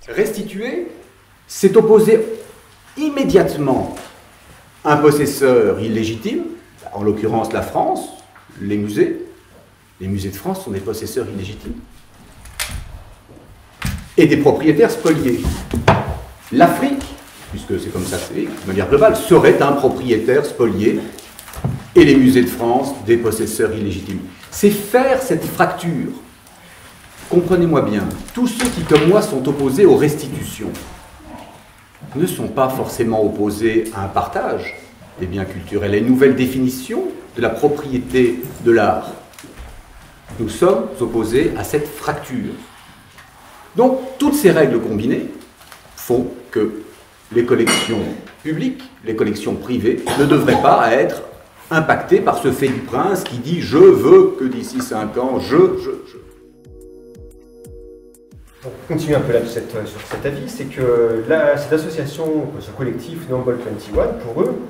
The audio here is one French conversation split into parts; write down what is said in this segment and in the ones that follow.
Restituer, c'est opposer immédiatement un possesseur illégitime, en l'occurrence la France, les musées. Les musées de France sont des possesseurs illégitimes. Et des propriétaires spoliés. L'Afrique, puisque c'est comme ça que c'est, de manière globale, serait un propriétaire spolié. Et les musées de France, des possesseurs illégitimes. C'est faire cette fracture. Comprenez-moi bien, tous ceux qui, comme moi, sont opposés aux restitutions ne sont pas forcément opposés à un partage des biens culturels, à une nouvelle définition de la propriété de l'art. Nous sommes opposés à cette fracture. Donc, toutes ces règles combinées font que les collections publiques, les collections privées, ne devraient pas être impactées par ce fait du prince qui dit « je veux que d'ici 5 ans, je... » Pour continuer un peu là sur cet avis, c'est que cette association, ce collectif Number 21, pour eux,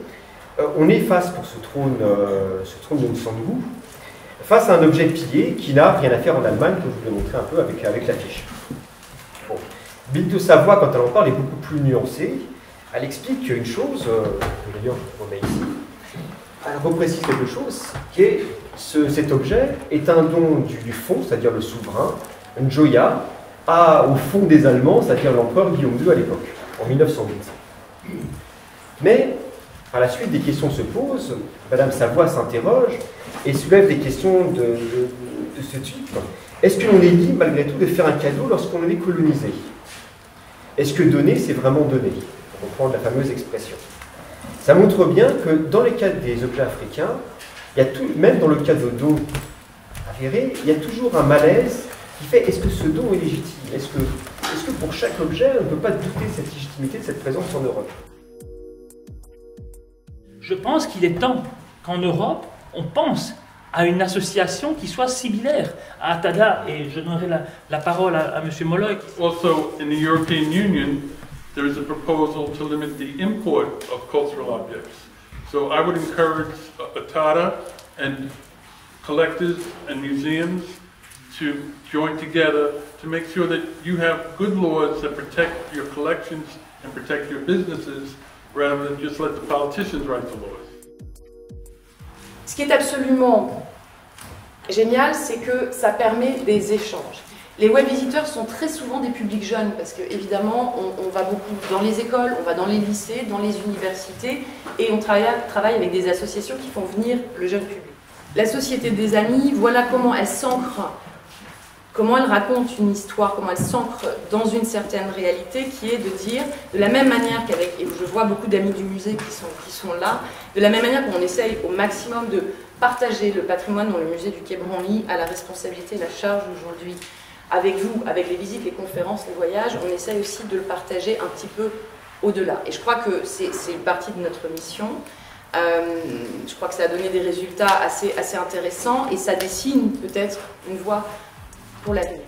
on est face pour ce trône de Nsandou, face à un objet pillé qui n'a rien à faire en Allemagne, comme je vous l'ai montré un peu avec l'affiche. Bon. Bill de Savoie, quand elle en parle, est beaucoup plus nuancée. Elle explique une chose, d'ailleurs on a ici, elle reprécise quelque chose, qui est cet objet est un don du fond, c'est-à-dire le souverain, Njoya, au fond des Allemands, c'est-à-dire l'empereur Guillaume II à l'époque, en 1908. Mais, à la suite, des questions se posent, Madame Savoie s'interroge et soulève des questions de ce type. Est-ce que l'on est libre, malgré tout, de faire un cadeau lorsqu'on est colonisé? Est-ce que donner, c'est vraiment donner? Pour reprendre la fameuse expression. Ça montre bien que, dans le cas des objets africains, il y a même dans le cas de dons avérés, il y a toujours un malaise qui fait, est-ce que ce don est légitime? Est-ce que pour chaque objet, on ne peut pas douter de cette légitimité, de cette présence en Europe? Je pense qu'il est temps qu'en Europe, on pense à une association qui soit similaire à Tada, et je donnerai la parole à M. Molloy. Also, in the European Union, there is a proposal to limit the import of cultural objects. So I would encourage Tada and collectors and museums to join together to make sure that you have good laws that protect your collections and protect your businesses rather than just let the politicians write the laws. Ce qui est absolument génial, c'est que ça permet des échanges. Les web visiteurs sont très souvent des publics jeunes parce que évidemment on va beaucoup dans les écoles, on va dans les lycées, dans les universités et on travaille avec des associations qui font venir le jeune public. La Société des Amis, voilà comment elle s'ancre. Comment elle raconte une histoire, comment elle s'ancre dans une certaine réalité qui est de dire, de la même manière qu'avec, et je vois beaucoup d'amis du musée qui sont là, de la même manière qu'on essaye au maximum de partager le patrimoine dont le musée du Quai Branly a la responsabilité et la charge aujourd'hui. Avec vous, avec les visites, les conférences, les voyages, on essaye aussi de le partager un petit peu au-delà. Et je crois que c'est une partie de notre mission. Je crois que ça a donné des résultats assez intéressants et ça dessine peut-être une voie pour l'avenir.